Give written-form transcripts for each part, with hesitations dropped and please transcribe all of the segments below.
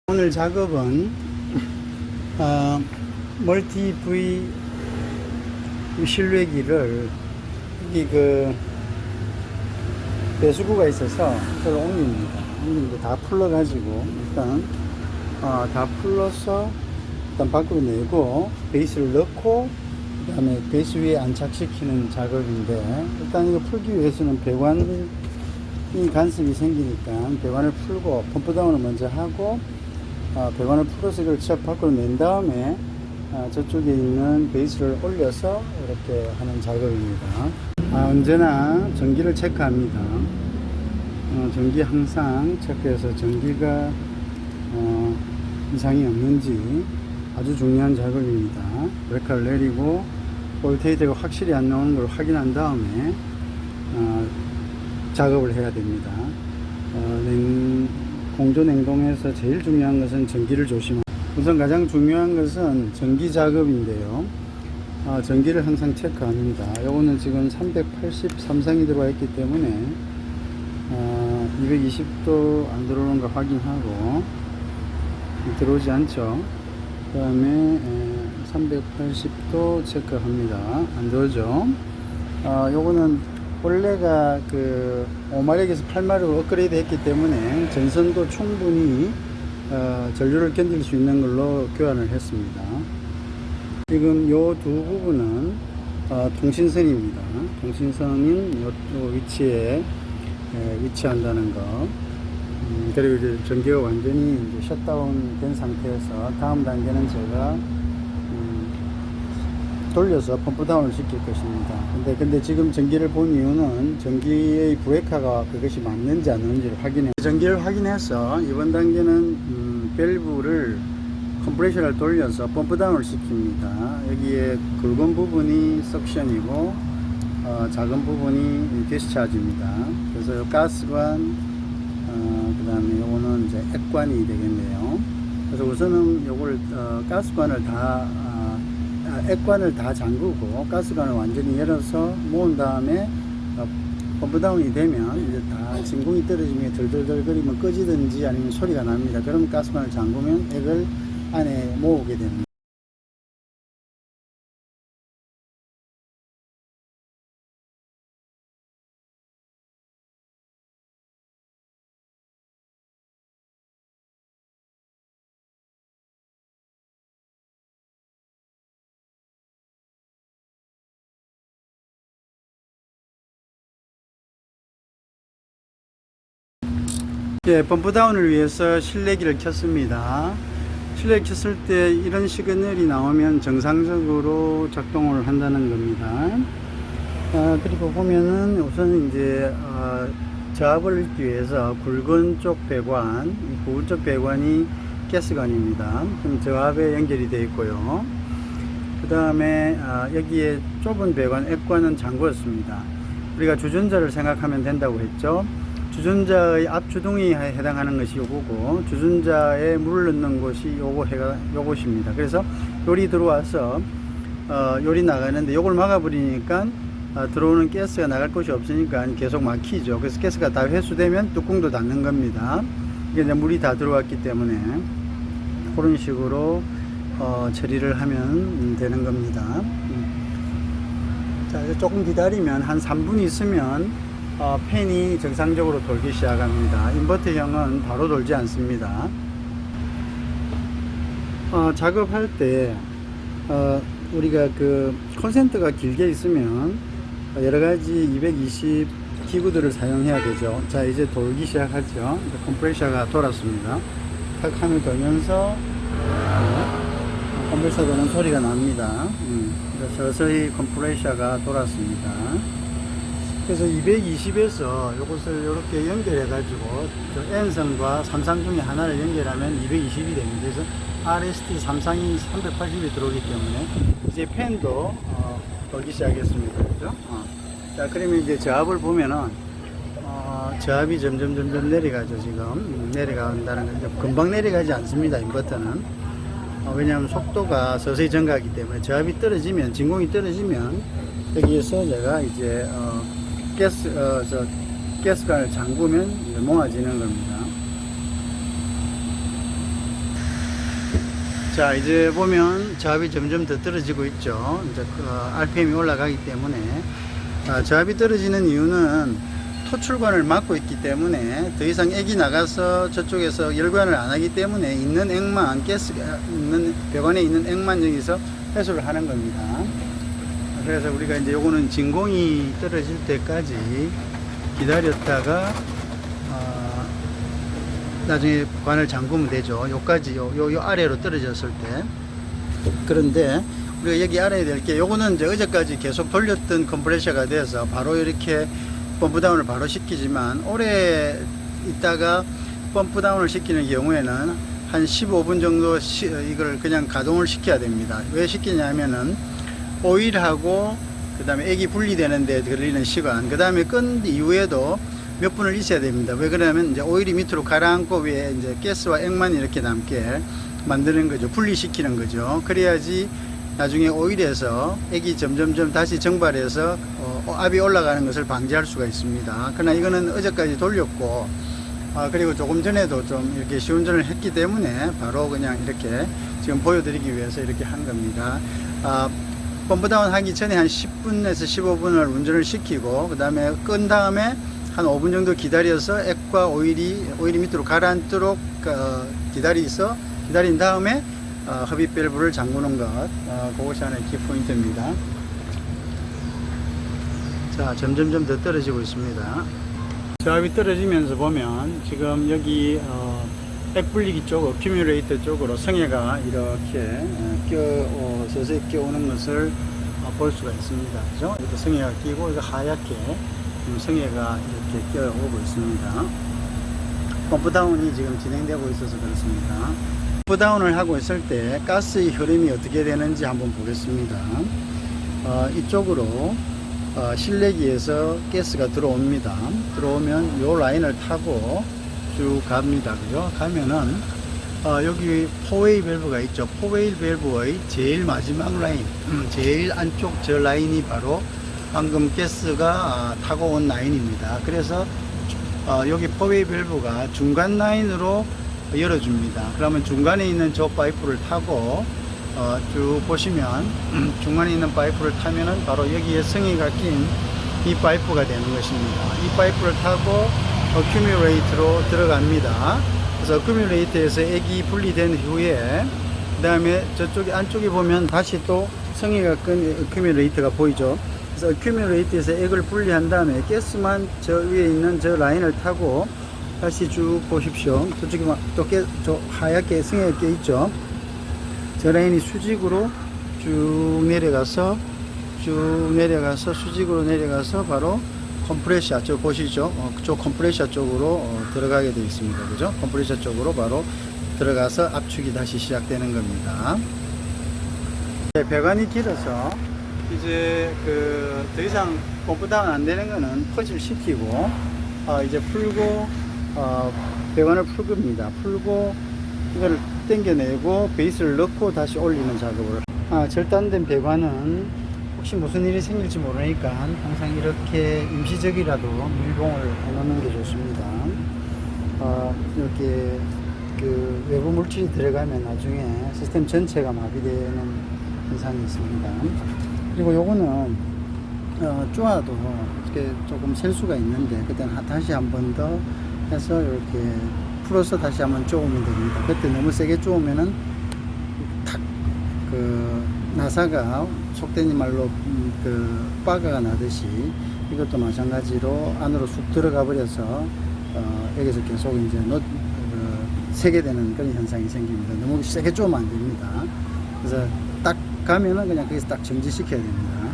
오늘 작업은 멀티 V 실외기를 여기 배수구가 있어서 그걸 옮깁니다. 다 풀러 가지고 일단 다 풀러서 일단 밖으로 내고 베이스를 넣고 그 다음에 베이스 위에 안착시키는 작업인데, 일단 이거 풀기 위해서는 배관이 간섭이 생기니까 배관을 풀고 펌프다운을 먼저 하고 배관을 풀어서 이걸 쫙 밖으로 낸 다음에 저쪽에 있는 베이스를 올려서 이렇게 하는 작업입니다. 언제나 전기를 체크합니다. 전기 항상 체크해서 전기가 이상이 없는지 아주 중요한 작업입니다. 브레이크를 내리고 볼테이지가 확실히 안 나오는 걸 확인한 다음에 작업을 해야 됩니다. 공조냉동에서 제일 중요한 것은 전기를 조심하고, 우선 가장 중요한 것은 전기 작업인데요. 전기를 항상 체크합니다. 요거는 지금 383상이 들어와 있기 때문에 220도 안 들어오는 거 확인하고, 들어오지 않죠. 그 다음에 380도 체크합니다. 안 들어오죠. 요거는 원래가 5마력에서 8마력으로 업그레이드 했기 때문에 전선도 충분히 전류를 견딜 수 있는 걸로 교환을 했습니다. 지금 요 두 부분은 통신선입니다. 통신선인 요 위치에 위치한다는 거. 그리고 이제 전기가 완전히 이제 셧다운 된 상태에서 다음 단계는 제가 돌려서 펌프다운을 시킬 것입니다. 근데 지금 전기를 본 이유는 전기의 브레이커가 그것이 맞는지 안 맞는지를 확인해. 전기를 확인해서 이번 단계는 밸브를 컴프레셔를 돌려서 펌프다운을 시킵니다. 여기에 굵은 부분이 석션이고 작은 부분이 디스차지입니다. 그래서 요 가스관, 그 다음에 요거는 이제 액관이 되겠네요. 그래서 우선은 요걸 가스관을 액관을 다 잠그고 가스관을 완전히 열어서 모은 다음에 펌프다운이 되면 이제 다 진공이 떨어지면 덜덜덜 거리면 꺼지든지 아니면 소리가 납니다. 그럼 가스관을 잠그면 액을 안에 모으게 됩니다. 예, 펌프다운을 위해서 실내기를 켰습니다. 실내기 켰을 때 이런 시그널이 나오면 정상적으로 작동을 한다는 겁니다. 그리고 보면은 우선 이제 저압을 넣기 위해서 굵은 쪽 배관, 이 굵은 쪽 배관이 가스관입니다. 그럼 저압에 연결이 되어 있고요. 그 다음에 여기에 좁은 배관 액관은 잠궜습니다. 우리가 주전자를 생각하면 된다고 했죠. 주전자의 앞주둥이에 해당하는 것이 요거고, 주전자에 물을 넣는 곳이 요것입니다. 그래서 요리 들어와서 요리 나가는데 요걸 막아버리니까 들어오는 가스가 나갈 곳이 없으니까 계속 막히죠. 그래서 가스가 다 회수되면 뚜껑도 닫는 겁니다. 이게 이제 물이 다 들어왔기 때문에 그런 식으로 처리를 하면 되는 겁니다. 자, 조금 기다리면 한 3분 있으면 팬이 정상적으로 돌기 시작합니다. 인버터형은 바로 돌지 않습니다. 작업할 때 우리가 콘센트가 길게 있으면 여러가지 220 기구들을 사용해야 되죠. 자, 이제 돌기 시작하죠. 컴프레셔가 돌았습니다. 탁 하면 돌면서 컴프레셔 도는 소리가 납니다. 서서히 컴프레셔가 돌았습니다. 그래서 220에서 이것을 이렇게 연결해 가지고 N선과 3상 중에 하나를 연결하면 220이 됩니다. 그래서 RST 3상이 380이 들어오기 때문에 이제 팬도 돌기 시작했습니다. 그죠? 자, 그러면 이제 저압을 보면은 저압이 점점 내려가죠. 지금 내려간다는 건데 금방 내려가지 않습니다. 인버터는. 왜냐하면 속도가 서서히 증가하기 때문에 저압이 떨어지면, 진공이 떨어지면 여기에서 제가 이제 가스관을 잠그면 모아지는 겁니다. 자, 이제 보면 저압이 점점 더 떨어지고 있죠. 이제 RPM이 올라가기 때문에 저압이 떨어지는 이유는 토출관을 막고 있기 때문에 더 이상 액이 나가서 저쪽에서 열관을 안 하기 때문에 있는 액만, 가스가 있는 배관에 있는 액만 여기서 해소를 하는 겁니다. 그래서 우리가 이제 요거는 진공이 떨어질 때까지 기다렸다가 나중에 관을 잠그면 되죠. 요까지 요 아래로 떨어졌을 때. 그런데 우리가 여기 알아야 될 게, 요거는 이제 어제까지 계속 돌렸던 컴프레셔가 돼서 바로 이렇게 펌프다운을 바로 시키지만, 오래 있다가 펌프다운을 시키는 경우에는 한 15분 정도 이걸 그냥 가동을 시켜야 됩니다. 왜 시키냐면은 오일하고 그 다음에 액이 분리되는 데 걸리는 시간, 그 다음에 끈 이후에도 몇 분을 있어야 됩니다. 왜 그러냐면 이제 오일이 밑으로 가라앉고 위에 이제 가스와 액만 이렇게 남게 만드는 거죠. 분리시키는 거죠. 그래야지 나중에 오일에서 액이 점점점 다시 증발해서 압이 올라가는 것을 방지할 수가 있습니다. 그러나 이거는 어제까지 돌렸고 그리고 조금 전에도 좀 이렇게 시운전을 했기 때문에 바로 그냥 이렇게 지금 보여드리기 위해서 이렇게 한 겁니다. 펌프다운 하기 전에 한 10분에서 15분을 운전을 시키고, 그 다음에 끈 다음에 한 5분 정도 기다려서 액과 오일이 밑으로 가라앉도록 기다린 다음에 흡입 밸브를 잠그는 것, 그것이 하나의 키포인트입니다. 자, 점점점 더 떨어지고 있습니다. 저압이 떨어지면서 보면 지금 여기 액 분리기 쪽, 어큐뮬레이터 쪽으로 성에가 이렇게 서서히 끼어오는 것을 볼 수가 있습니다. 그죠? 이렇게 성에가 끼고, 이거 하얗게 성에가 이렇게 끼어오고 있습니다. 펌프다운이 지금 진행되고 있어서 그렇습니다. 펌프다운을 하고 있을 때 가스의 흐름이 어떻게 되는지 한번 보겠습니다. 이쪽으로 실내기에서 가스가 들어옵니다. 들어오면 이 라인을 타고 쭉 갑니다. 그죠? 가면은 여기 포웨이 밸브가 있죠. 포웨이 밸브의 제일 마지막 라인, 제일 안쪽 저 라인이 바로 방금 가스가 타고 온 라인입니다. 그래서 여기 포웨이 밸브가 중간 라인으로 열어줍니다. 그러면 중간에 있는 저 파이프를 타고 쭉 보시면 중간에 있는 파이프를 타면은 바로 여기에 성에가 낀 이 파이프가 되는 것입니다. 이 파이프를 타고 어큐뮬레이터로 들어갑니다. 그래서 어큐뮬레이터에서 액이 분리된 후에, 그 다음에 저쪽에 안쪽에 보면 다시 또 성에가 끈 어큐뮬레이터가 보이죠. 그래서 어큐뮬레이터에서 액을 분리한 다음에 가스만 저 위에 있는 저 라인을 타고 다시 쭉 보십시오. 저쪽에 저 하얗게 성에가 껴 있죠. 저 라인이 수직으로 쭉 내려가서 수직으로 내려가서 바로 컴프레셔 쪽 보시죠. 그쪽 컴프레셔 쪽으로 들어가게 되어 있습니다. 그죠? 컴프레셔 쪽으로 바로 들어가서 압축이 다시 시작되는 겁니다. 배관이 길어서 이제 더 이상 펌프다운 안 되는 거는 퍼즐 시키고 이제 풀고 배관을 풀 겁니다. 풀고 이거를 당겨내고 베이스를 넣고 다시 올리는 작업을. 절단된 배관은 혹시 무슨 일이 생길지 모르니까 항상 이렇게 임시적이라도 밀봉을 해 놓는 게 좋습니다. 이렇게 외부 물질이 들어가면 나중에 시스템 전체가 마비되는 현상이 있습니다. 그리고 요거는 쪼아도 이렇게 조금 셀 수가 있는데, 그때는 다시 한 번 더 해서 이렇게 풀어서 다시 한번 쪼으면 됩니다. 그때 너무 세게 쪼으면은 탁 나사가 속된 말로 빠가가 나듯이, 이것도 마찬가지로 안으로 쑥 들어가 버려서 여기서 계속 이제 세게 되는 그런 현상이 생깁니다. 너무 세게 쪼으면 안 됩니다. 그래서 딱 가면은 그냥 거기서 딱 정지시켜야 됩니다.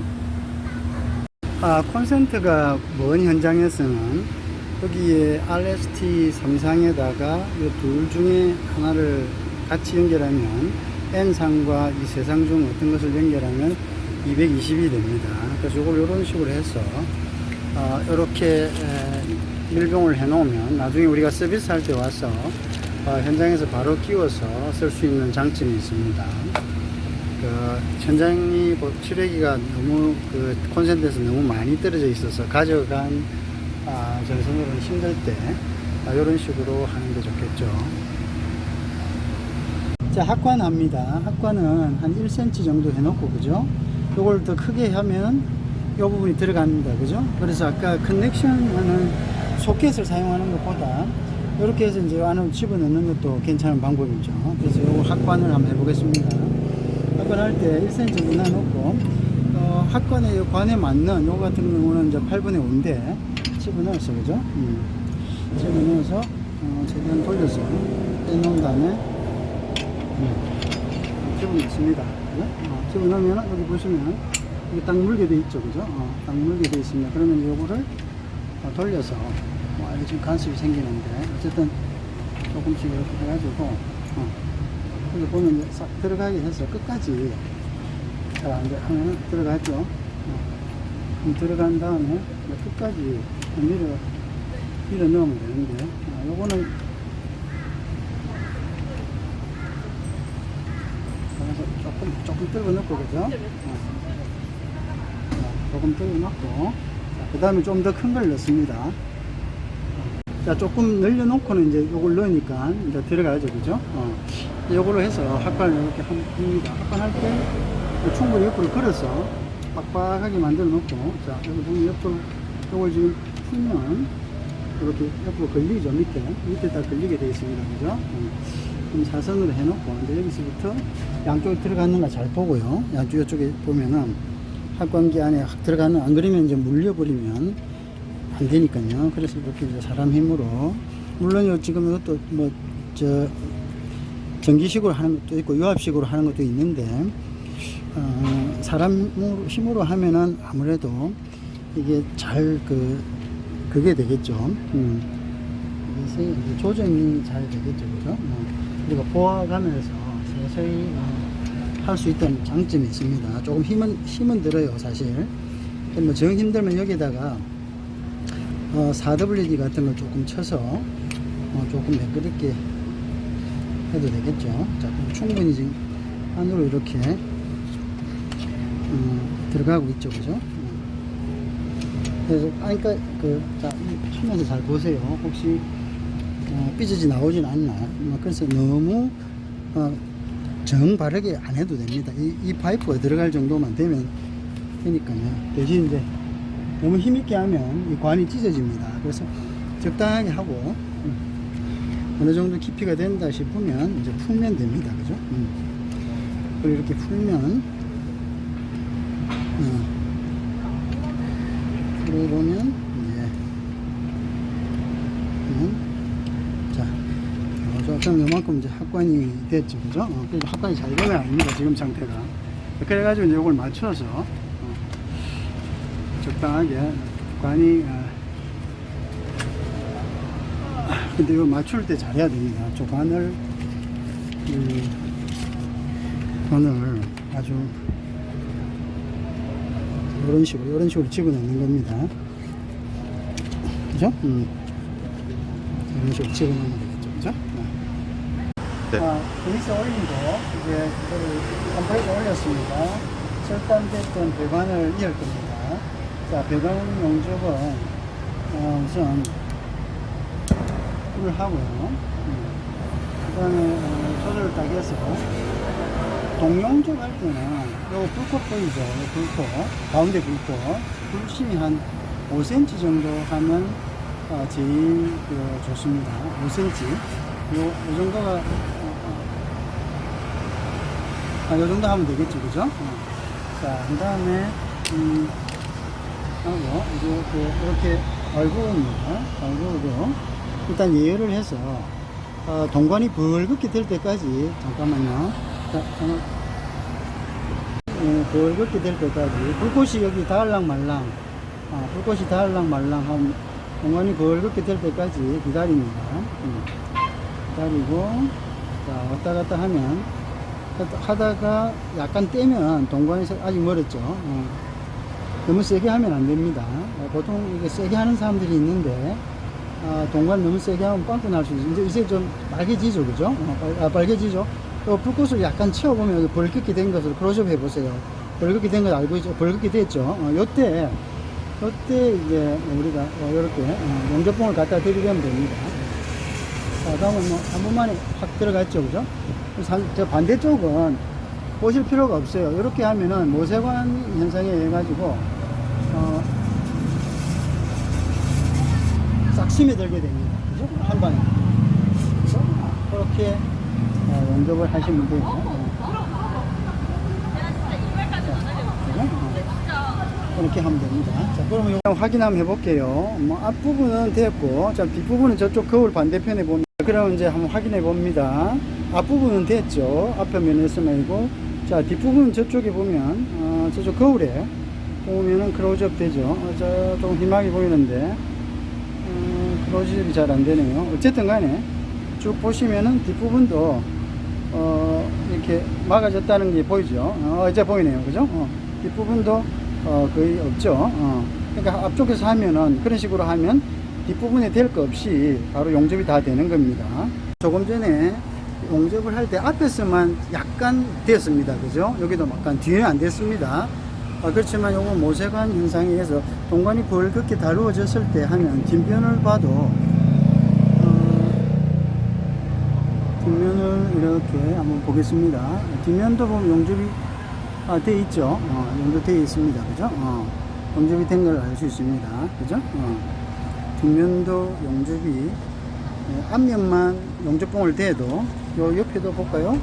콘센트가 먼 현장에서는 여기에 RST3상에다가 이 둘 중에 하나를 같이 연결하면, N상과 이 세 상 중 어떤 것을 연결하면 220이 됩니다. 그래서 이걸 이런 식으로 해서 이렇게 밀봉을 해 놓으면 나중에 우리가 서비스 할 때 와서 현장에서 바로 끼워서 쓸 수 있는 장점이 있습니다. 현장이 출력기가 너무 콘센트에서 너무 많이 떨어져 있어서 가져간 전선으로는 힘들 때 이런 식으로 하는 게 좋겠죠. 자, 합관합니다. 합관은 한 1cm 정도 해놓고, 그죠? 요걸 더 크게 하면 이 부분이 들어갑니다. 그죠? 그래서 아까 커넥션 하는 소켓을 사용하는 것보다 이렇게 해서 이제 안으로 집어넣는 것도 괜찮은 방법이죠. 그래서 요거 합관을 한번 해보겠습니다. 합관할 때 1cm 정도 놔놓고, 합관의 요 관에 맞는 요 같은 경우는 이제 8분의 5인데 집어넣었어. 그죠? 집어넣어서, 최대한 돌려서 빼놓은 다음에 집어넣습니다. 집어넣으면 여기 보시면 이게 딱 물게 돼 있죠. 그죠? 딱 물게 돼 있습니다. 그러면 요거를 돌려서 이게 지금 간섭이 생기는데 어쨌든 조금씩 이렇게 해가지고 여기 보면 이제 싹 들어가게 해서 끝까지 잘 안 돼 하면 들어가죠. 들어간 다음에 끝까지 밀어 넣으면 되는데 요거는 조금 뜯어 넣고, 그죠? 조금 뜯어 넣고, 그 다음에 좀 더 큰 걸 넣습니다. 자, 조금 늘려놓고는 이제 요걸 넣으니까 이제 들어가야죠. 그죠? 요걸로 해서 합관을 이렇게 합니다. 합관할 때 충분히 옆으로 걸어서 빡빡하게 만들어 놓고, 자, 여기 보면 옆으로 요걸 지금 풀면 이렇게 옆으로 걸리죠. 밑에 다 걸리게 되어 있습니다. 그죠? 그럼 사선으로 해놓고, 이제 여기서부터 양쪽에 들어가는 거 잘 보고요. 양쪽 이쪽에 보면은 합관기 안에 확 들어가는, 안 그러면 이제 물려버리면 안 되니까요. 그래서 이렇게 이제 사람 힘으로, 물론 지금 이것도 전기식으로 하는 것도 있고 유압식으로 하는 것도 있는데, 사람 힘으로 하면은 아무래도 이게 잘 그게 되겠죠. 그래서 조정이 잘 되겠죠. 그죠? 우리가 보아가면서 서서히 할 수 있다는 장점이 있습니다. 조금 힘은 들어요, 사실. 뭐 정 힘들면 여기다가 4WD 같은 걸 조금 쳐서 조금 매끄럽게 해도 되겠죠. 자, 충분히 지금 안으로 이렇게 들어가고 있죠. 그죠? 그래서 그러니까 자, 치면서 잘 보세요. 혹시 삐져지 나오진 않나. 그래서 너무 정 바르게 안 해도 됩니다. 이 파이프가 들어갈 정도만 되면 되니까요. 대신 이제 너무 힘있게 하면 이 관이 찢어집니다. 그래서 적당하게 하고 어느 정도 깊이가 된다 싶으면 이제 풀면 됩니다. 그죠? 그리고 이렇게 풀면 풀어보면 그럼 요만큼 이제 합관이 됐죠. 그죠? 그래서 합관이 잘 되면 아닙니다. 지금 상태가. 그래가지고 이제 이걸 맞춰서 적당하게 관이 근데 이거 맞출 때 잘해야 됩니다. 저 관을 아주 이런 식으로 집어넣는 겁니다. 그죠? 이런 식으로 집어넣는 되겠죠. 그죠? 네. 베이스 올리고 이제 컴프레서 올렸습니다. 절단됐던 배관을 이을 겁니다. 자, 배관 용접은 우선 불을 하고요. 그 다음에 조절을 딱 해서 동용접 할 때는 요 불꽃 보이죠? 요 불꽃, 가운데 불꽃, 불심이 한 5cm 정도 하면 제일 좋습니다. 5cm. 요 정도가 요 정도 하면 되겠죠. 그죠? 자, 그 다음에 하고 이렇게 얼굴입니다. 얼굴로 일단 예열을 해서 동관이 벌겋게 될 때까지, 잠깐만요. 자, 벌겋게 될 때까지 불꽃이 여기 닿을랑 말랑 불꽃이 닿을랑 말랑 하면 동관이 벌겋게 될 때까지 기다립니다. 기다리고, 자, 왔다 갔다 하다가 약간 떼면 동관에서 아직 멀었죠. 너무 세게 하면 안 됩니다. 보통 이게 세게 하는 사람들이 있는데, 동관 너무 세게 하면 빵꾸 날 수 있어요. 이제 좀 빨개지죠. 그죠? 빨개지죠. 또 불꽃을 약간 채워보면 벌겋게 된 것을 클로즈업 해보세요. 벌겋게 된 걸 알고 있죠? 벌겋게 됐죠? 요때 이제 우리가 이렇게 용접봉을 갖다 들이대면 됩니다. 자, 다음은 뭐 한 번만에 확 들어갔죠, 그죠? 그래서 저 반대쪽은 보실 필요가 없어요. 이렇게 하면은 모세관 현상에 의해 가지고 싹 스며들게 됩니다. 그죠? 한 방에. 그래서 그렇게 용접을 하시면 되고. 이렇게 하면 됩니다. 자, 그러면 이거 확인 한번 해볼게요. 뭐 앞부분은 됐고, 자, 뒷부분은 저쪽 거울 반대편에 보면, 그럼 이제 한번 확인해 봅니다. 앞부분은 됐죠. 앞면에서만이고, 자, 뒷부분 저쪽에 보면, 저쪽 거울에 보면은 클로즈업 되죠. 좀 희망이 보이는데, 클로즈업이 잘 안 되네요. 어쨌든 간에, 쭉 보시면은 뒷부분도, 이렇게 막아졌다는 게 보이죠. 이제 보이네요. 그죠? 뒷부분도 거의 없죠. 그러니까 앞쪽에서 하면은 그런 식으로 하면 뒷부분에 될 거 없이 바로 용접이 다 되는 겁니다. 조금 전에 용접을 할 때 앞에서만 약간 되었습니다. 그죠? 여기도 약간 뒤에는 안 됐습니다. 그렇지만 요거 모세관 현상에 의해서 동관이 벌겋게 다루어졌을 때 하면 뒷면을 봐도 뒷면을 이렇게 한번 보겠습니다. 뒷면도 보면 용접이 돼 있죠. 용접되어 있습니다. 그죠? 용접이 된 걸 알 수 있습니다. 그죠? 뒷면도 용접이, 앞면만 용접봉을 대도, 요 옆에도 볼까요?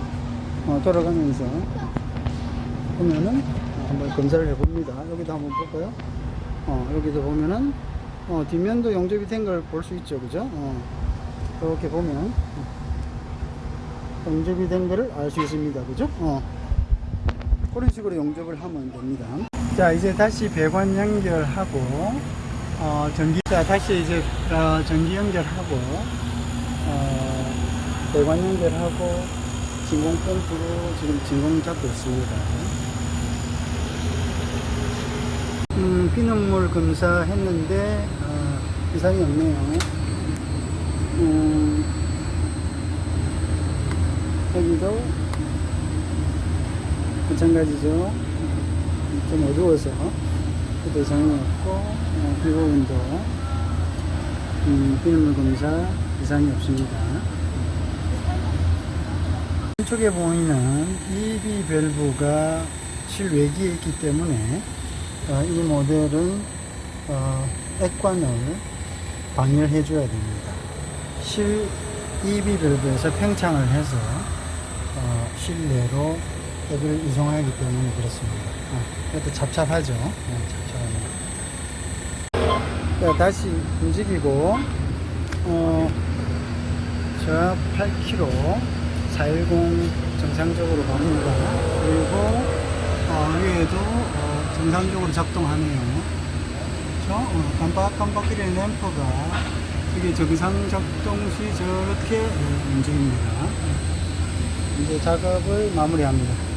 돌아가면서 보면은, 한번 검사를 해봅니다. 여기도 한번 볼까요? 여기도 보면은, 뒷면도 용접이 된 걸 볼 수 있죠. 그죠? 이렇게 보면, 용접이 된 거를 알 수 있습니다. 그죠? 그런 식으로 용접을 하면 됩니다. 자, 이제 다시 배관 연결하고, 자, 다시 이제, 전기 연결하고, 배관 연결하고, 진공 펌프로 지금 진공 잡고 있습니다. 피눈물 검사했는데, 이상이 없네요. 여기도 마찬가지죠. 좀 어두워서 그것도 이상이 없고, 이 부분도 피눈물 검사 이상이 없습니다. 왼쪽에 보이는 EB 밸브가 실외기에 있기 때문에 이 모델은 액관을 방열해 줘야 됩니다. 실 EB 밸브에서 팽창을 해서 실내로 액을 이송하기 때문에 그렇습니다. 이것도 잡잡하죠. 잡잡합니다. 자, 다시 움직이고, 저 8km 410 정상적으로 갑니다. 그리고 위에도 정상적으로 작동하네요. 그렇죠? 깜빡깜빡거리는 램프가 이게 정상 작동 시 저렇게 움직입니다. 이제 작업을 마무리합니다.